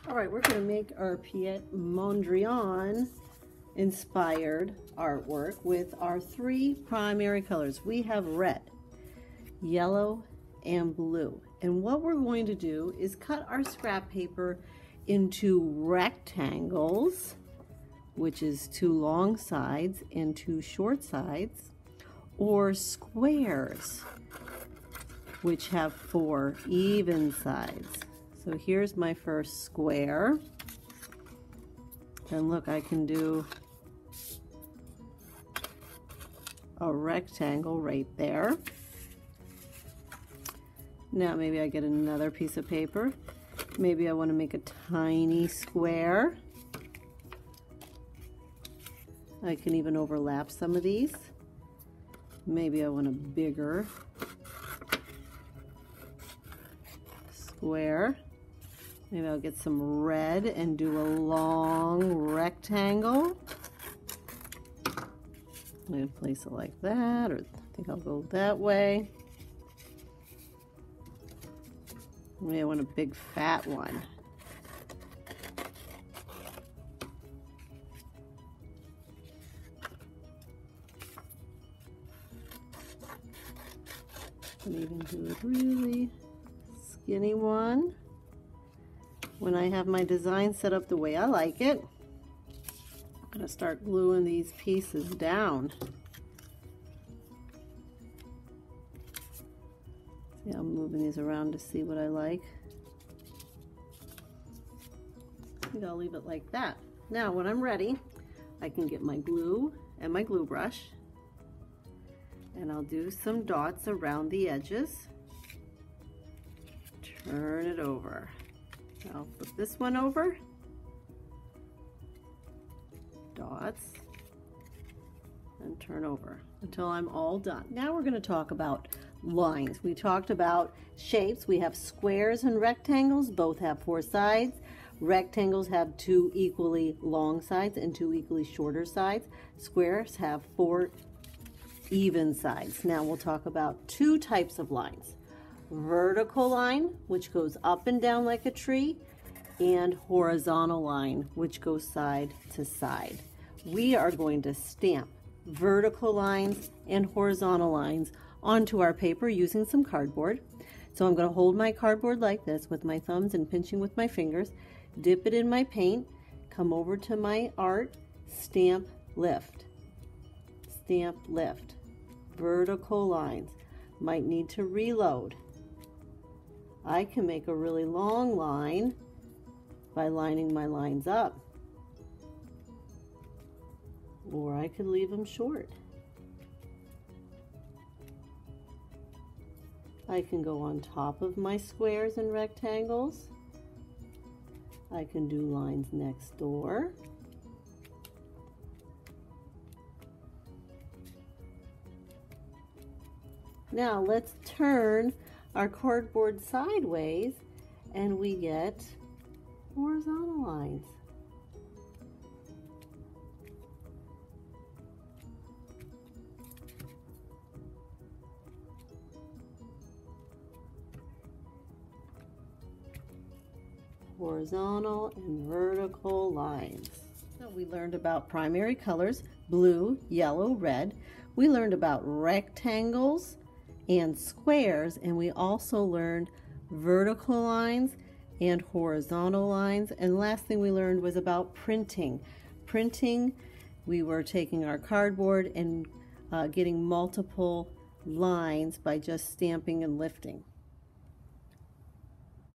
All right, we're going to make our Piet Mondrian inspired artwork with our three primary colors. We have red, yellow, and blue. And what we're going to do is cut our scrap paper into rectangles, which is 2 long sides and 2 short sides, or squares, which have 4 even sides. So here's my first square. And look, I can do a rectangle right there. Now maybe I get another piece of paper. Maybe I want to make a tiny square. I can even overlap some of these. Maybe I want a bigger square. Maybe I'll get some red and do a long rectangle. I'm going to place it like that, or I think I'll go that way. Maybe I want a big fat one. And even do a really skinny one. When I have my design set up the way I like it, I'm going to start gluing these pieces down. See, I'm moving these around to see what I like. I think I'll leave it like that. Now, when I'm ready, I can get my glue and my glue brush, and I'll do some dots around the edges. Turn it over. I'll flip this one over. Dots. And turn over until I'm all done. Now we're going to talk about lines. We talked about shapes. We have squares and rectangles. Both have 4 sides. Rectangles have 2 equally long sides and 2 equally shorter sides. Squares have 4 even sides. Now we'll talk about 2 types of lines. Vertical line, which goes up and down like a tree, and horizontal line, which goes side to side. We are going to stamp vertical lines and horizontal lines onto our paper using some cardboard. So I'm going to hold my cardboard like this with my thumbs and pinching with my fingers, dip it in my paint, come over to my art, stamp, lift, stamp, lift, vertical lines. Might need to reload. I can make a really long line by lining my lines up, or I could leave them short. I can go on top of my squares and rectangles. I can do lines next door. Now let's turn our cardboard sideways and we get horizontal lines. Horizontal and vertical lines. So we learned about primary colors, blue, yellow, red. We learned about rectangles and squares, and we also learned vertical lines and horizontal lines. And last thing we learned was about printing. Printing, we were taking our cardboard and getting multiple lines by just stamping and lifting.